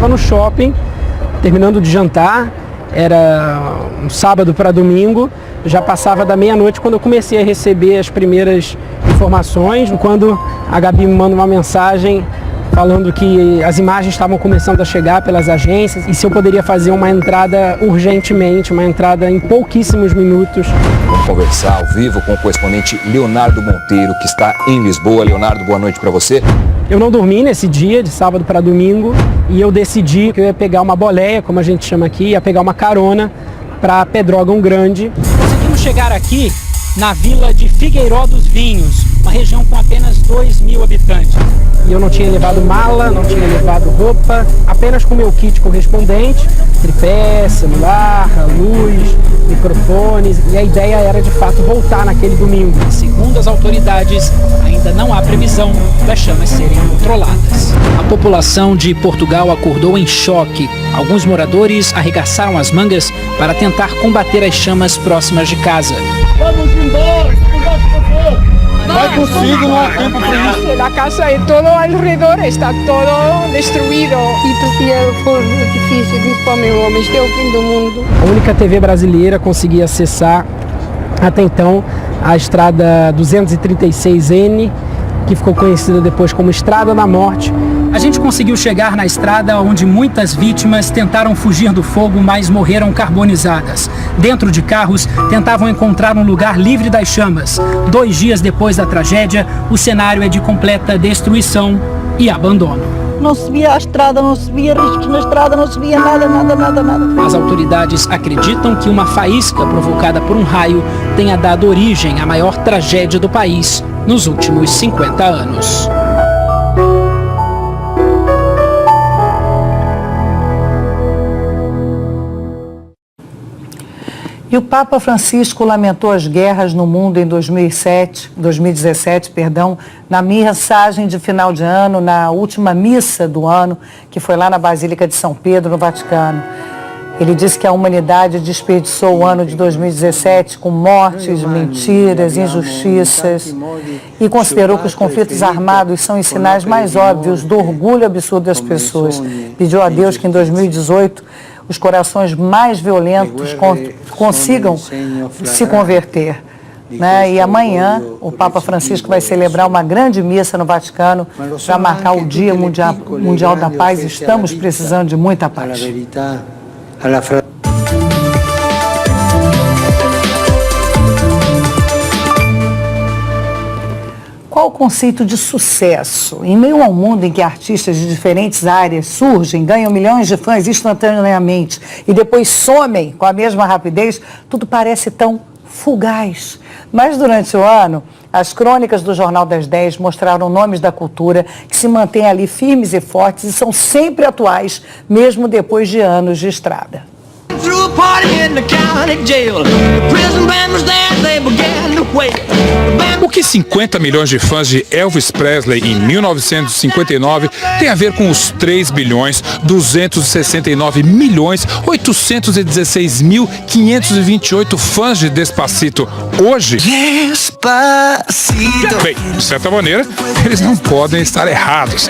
estava no shopping, terminando de jantar, era um sábado para domingo, já passava da meia-noite quando eu comecei a receber as primeiras informações, quando a Gabi me manda uma mensagem falando que as imagens estavam começando a chegar pelas agências e se eu poderia fazer uma entrada urgentemente, uma entrada em pouquíssimos minutos. Vamos conversar ao vivo com o correspondente Leonardo Monteiro, que está em Lisboa. Leonardo, boa noite para você. Eu não dormi nesse dia, de sábado para domingo, e eu decidi que eu ia pegar uma boleia, como a gente chama aqui, ia pegar uma carona para Pedrógão Grande. Conseguimos chegar aqui na vila de Figueiró dos Vinhos, uma região com apenas 2.000 habitantes. E eu não tinha levado mala, não tinha levado roupa, apenas com meu kit correspondente, tripé, celular, luz, microfones, e a ideia era de fato voltar naquele domingo. Segundo as autoridades, ainda não há previsão das chamas serem controladas. A população de Portugal acordou em choque. Alguns moradores arregaçaram as mangas para tentar combater as chamas próximas de casa. Vamos embora, vai consigo, não há tempo para isso. A casa e todo alrededor está todo destruído. E porque foi difícil, disse para o meu homem, isto é o fim do mundo. A única TV brasileira conseguia acessar até então a estrada 236N, que ficou conhecida depois como Estrada da Morte. A gente conseguiu chegar na estrada onde muitas vítimas tentaram fugir do fogo, mas morreram carbonizadas. Dentro de carros, tentavam encontrar um lugar livre das chamas. 2 dias depois da tragédia, o cenário é de completa destruição e abandono. Não se via a estrada, não se via riscos na estrada, não se via nada. As autoridades acreditam que uma faísca provocada por um raio tenha dado origem à maior tragédia do país nos últimos 50 anos. E o Papa Francisco lamentou as guerras no mundo em 2017, na mensagem de final de ano, na última missa do ano, que foi lá na Basílica de São Pedro, no Vaticano. Ele disse que a humanidade desperdiçou o ano de 2017 com mortes, mentiras, injustiças e considerou que os conflitos armados são os sinais mais óbvios do orgulho absurdo das pessoas. Pediu a Deus que em 2018 os corações mais violentos consigam se converter. Né? E amanhã o Papa Francisco vai celebrar uma grande missa no Vaticano para marcar o Dia Mundial da Paz. Estamos precisando de muita paz. Qual o conceito de sucesso? Em meio a um mundo em que artistas de diferentes áreas surgem, ganham milhões de fãs instantaneamente e depois somem com a mesma rapidez, tudo parece tão fugaz. Mas durante o ano, as crônicas do Jornal das 10 mostraram nomes da cultura que se mantêm ali firmes e fortes e são sempre atuais, mesmo depois de anos de estrada. O que 50 milhões de fãs de Elvis Presley em 1959 tem a ver com os 3 bilhões 269 milhões 816 mil 528 fãs de Despacito hoje? Bem, de certa maneira, eles não podem estar errados.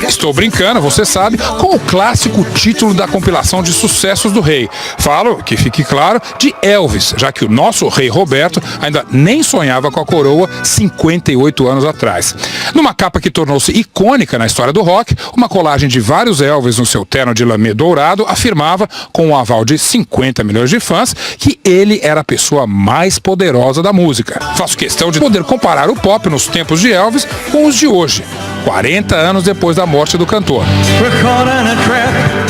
Estou brincando, você sabe, com o clássico título da compilação de sucessos do rei. Falo, que fique claro, de Elvis, já que o nosso rei Roberto ainda nem sonhava com a coroa 58 anos atrás. Numa capa que tornou-se icônica na história do rock, uma colagem de vários Elvis no seu terno de lamê dourado afirmava, com o aval de 50 milhões de fãs, que ele era a pessoa mais poderosa da música. Faço questão de poder comparar o pop nos tempos de Elvis com os de hoje, 40 anos depois da morte do cantor.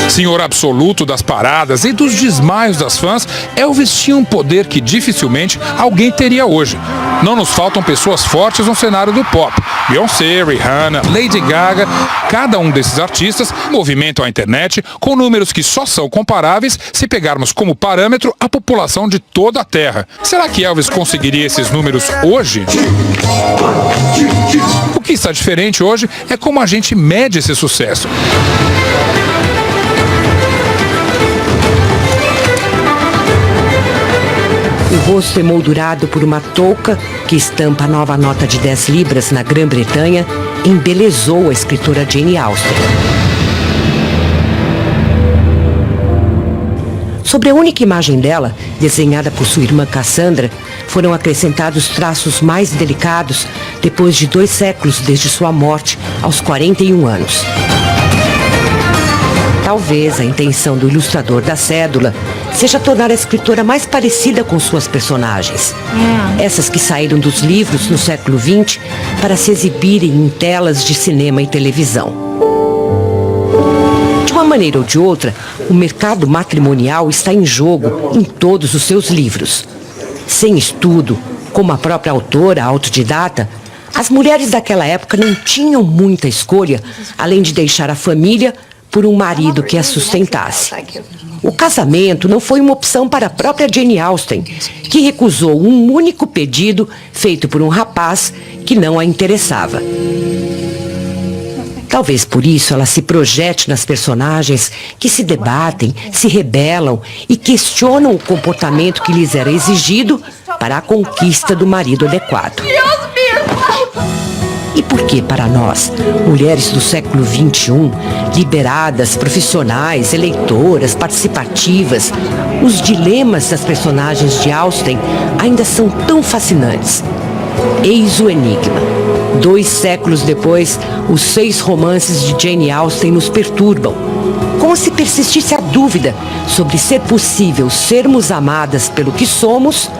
Senhor absoluto das paradas e dos desmaios das fãs, Elvis tinha um poder que dificilmente alguém teria hoje. Não nos faltam pessoas fortes no cenário do pop. Beyoncé, Rihanna, Lady Gaga, cada um desses artistas movimentam a internet com números que só são comparáveis se pegarmos como parâmetro a população de toda a Terra. Será que Elvis conseguiria esses números hoje? O que está diferente hoje é como a gente mede esse sucesso. O rosto emoldurado por uma touca que estampa a nova nota de 10 libras na Grã-Bretanha embelezou a escritora Jane Austen. Sobre a única imagem dela, desenhada por sua irmã Cassandra, foram acrescentados traços mais delicados depois de 2 séculos desde sua morte, aos 41 anos. Talvez a intenção do ilustrador da cédula seja tornar a escritora mais parecida com suas personagens. Essas que saíram dos livros no século XX para se exibirem em telas de cinema e televisão. De uma maneira ou de outra, o mercado matrimonial está em jogo em todos os seus livros. Sem estudo, como a própria autora autodidata, as mulheres daquela época não tinham muita escolha, além de deixar a família por um marido que a sustentasse. O casamento não foi uma opção para a própria Jane Austen, que recusou um único pedido feito por um rapaz que não a interessava. Talvez por isso ela se projete nas personagens que se debatem, se rebelam e questionam o comportamento que lhes era exigido para a conquista do marido adequado. E por que para nós, mulheres do século XXI, liberadas, profissionais, eleitoras, participativas, os dilemas das personagens de Austen ainda são tão fascinantes? Eis o enigma. 2 séculos depois, os 6 romances de Jane Austen nos perturbam, como se persistisse a dúvida sobre ser possível sermos amadas pelo que somos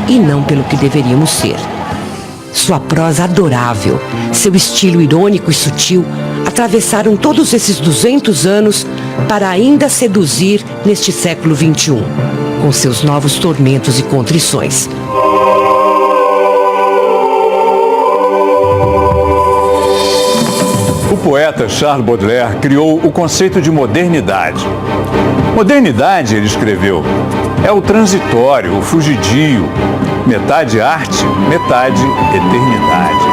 e não pelo que deveríamos ser. Sua prosa adorável, seu estilo irônico e sutil, atravessaram todos esses 200 anos para ainda seduzir neste século XXI, com seus novos tormentos e contrições. O poeta Charles Baudelaire criou o conceito de modernidade. Modernidade, ele escreveu, é o transitório, o fugidio, metade arte, metade eternidade.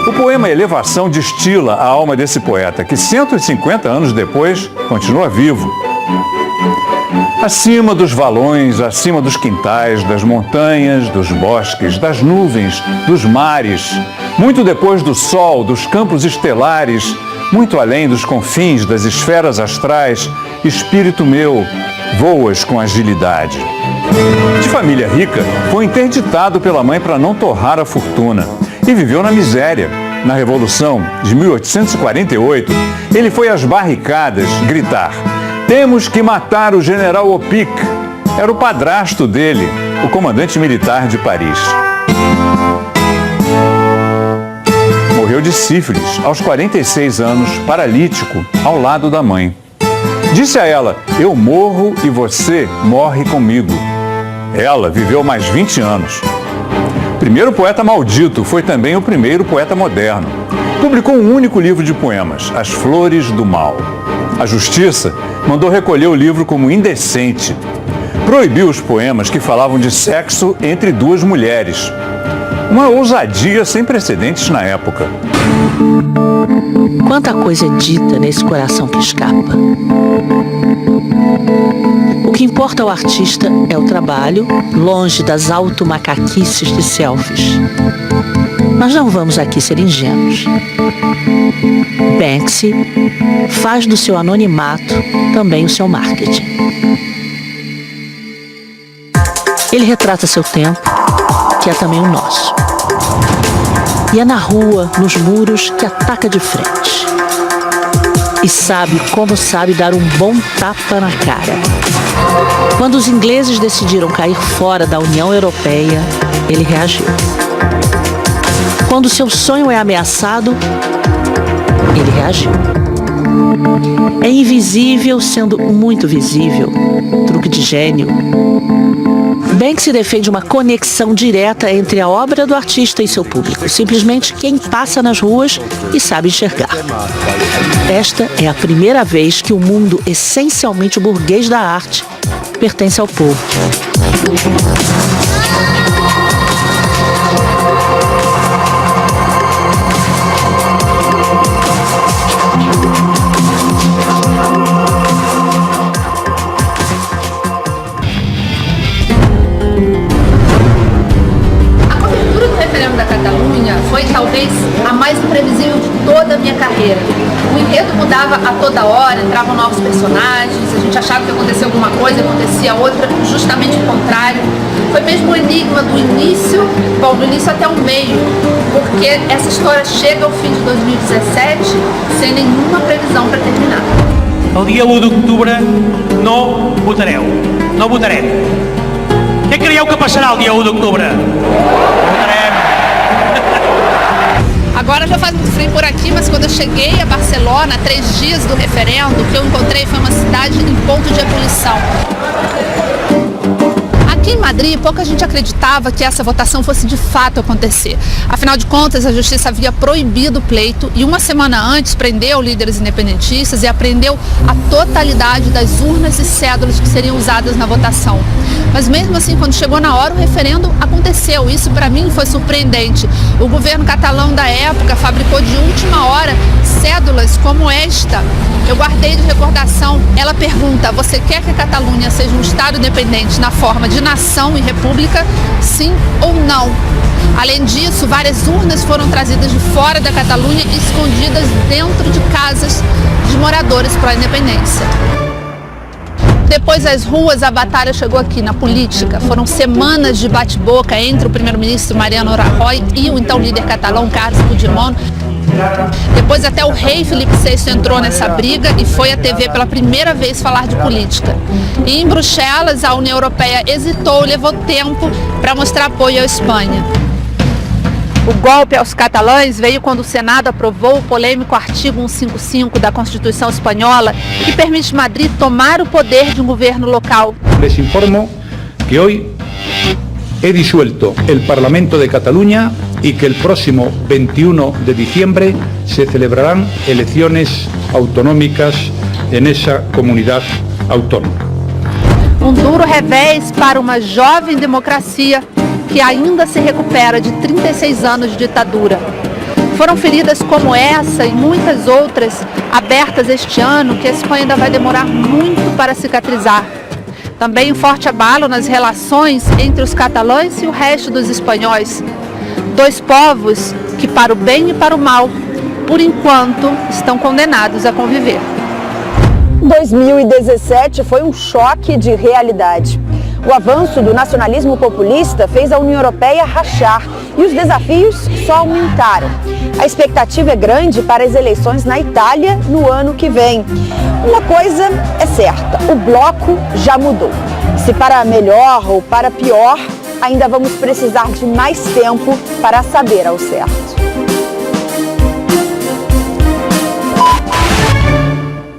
O poema Elevação destila a alma desse poeta, que 150 anos depois continua vivo. Acima dos valões, acima dos quintais, das montanhas, dos bosques, das nuvens, dos mares, muito depois do sol, dos campos estelares, muito além dos confins das esferas astrais, espírito meu, voas com agilidade. De família rica, foi interditado pela mãe para não torrar a fortuna e viveu na miséria. Na Revolução de 1848, ele foi às barricadas gritar: "Temos que matar o general Opic." Era o padrasto dele, o comandante militar de Paris. Morreu de sífilis aos 46 anos, paralítico, ao lado da mãe. Disse a ela: "Eu morro e você morre comigo." Ela viveu mais 20 anos. Primeiro poeta maldito, foi também o primeiro poeta moderno. Publicou um único livro de poemas, As Flores do Mal. A Justiça mandou recolher o livro como indecente. Proibiu os poemas que falavam de sexo entre 2 mulheres. Uma ousadia sem precedentes na época. Quanta coisa é dita nesse coração que escapa. O que importa ao artista é o trabalho, longe das automacaquices de selfies. Mas não vamos aqui ser ingênuos. Banksy faz do seu anonimato também o seu marketing. Ele retrata seu tempo, que é também o nosso. E é na rua, nos muros, que ataca de frente. E sabe como sabe dar um bom tapa na cara. Quando os ingleses decidiram cair fora da União Europeia, ele reagiu. Quando seu sonho é ameaçado, ele reagiu. É invisível sendo muito visível. Truque de gênio. Banksy defende uma conexão direta entre a obra do artista e seu público. Simplesmente quem passa nas ruas e sabe enxergar. Esta é a primeira vez que o mundo essencialmente burguês da arte pertence ao povo. Foi talvez a mais imprevisível de toda a minha carreira. O enredo mudava mudava a toda hora, entravam novos personagens, a gente achava que acontecia alguma coisa, acontecia outra, justamente o contrário. Foi mesmo um enigma do início, do início até o meio, porque essa história chega ao fim de 2017 sem nenhuma previsão para terminar. El dia 1 d'octubre no votareu, no votarem. Què creieu que passarà el dia 1 d'octubre? Votarem. Agora já faz muito frio por aqui, mas quando eu cheguei a Barcelona, 3 dias do referendo, o que eu encontrei foi uma cidade em ponto de ebulição. Aqui em Madrid, pouca gente acreditava que essa votação fosse de fato acontecer. Afinal de contas, a justiça havia proibido o pleito e uma semana antes prendeu líderes independentistas e apreendeu a totalidade das urnas e cédulas que seriam usadas na votação. Mas mesmo assim, quando chegou na hora, o referendo aconteceu. Isso para mim foi surpreendente. O governo catalão da época fabricou de última hora cédulas como esta. Eu guardei de recordação. Ela pergunta: você quer que a Catalunha seja um Estado independente na forma de nação e república? Sim ou não? Além disso, várias urnas foram trazidas de fora da Catalunha e escondidas dentro de casas de moradores pró-independência. Depois das ruas, a batalha chegou aqui na política. Foram semanas de bate-boca entre o primeiro-ministro Mariano Rajoy e o então líder catalão Carles Puigdemont. Depois até o rei Felipe VI entrou nessa briga e foi à TV pela primeira vez falar de política. E em Bruxelas, a União Europeia hesitou e levou tempo para mostrar apoio à Espanha. O golpe aos catalães veio quando o Senado aprovou o polêmico artigo 155 da Constituição Espanhola, que permite Madrid tomar o poder de um governo local. Les informo que hoy he disuelto el Parlamento de Cataluña y que el próximo 21 de diciembre se celebrarán elecciones autonómicas en esa comunidad autónoma. Um duro revés para uma jovem democracia que ainda se recupera de 36 anos de ditadura. Foram feridas como essa e muitas outras abertas este ano que a Espanha ainda vai demorar muito para cicatrizar. Também um forte abalo nas relações entre os catalães e o resto dos espanhóis. Dois povos que, para o bem e para o mal, por enquanto, estão condenados a conviver. 2017 foi um choque de realidade. O avanço do nacionalismo populista fez a União Europeia rachar e os desafios só aumentaram. A expectativa é grande para as eleições na Itália no ano que vem. Uma coisa é certa, o bloco já mudou. Se para melhor ou para pior, ainda vamos precisar de mais tempo para saber ao certo.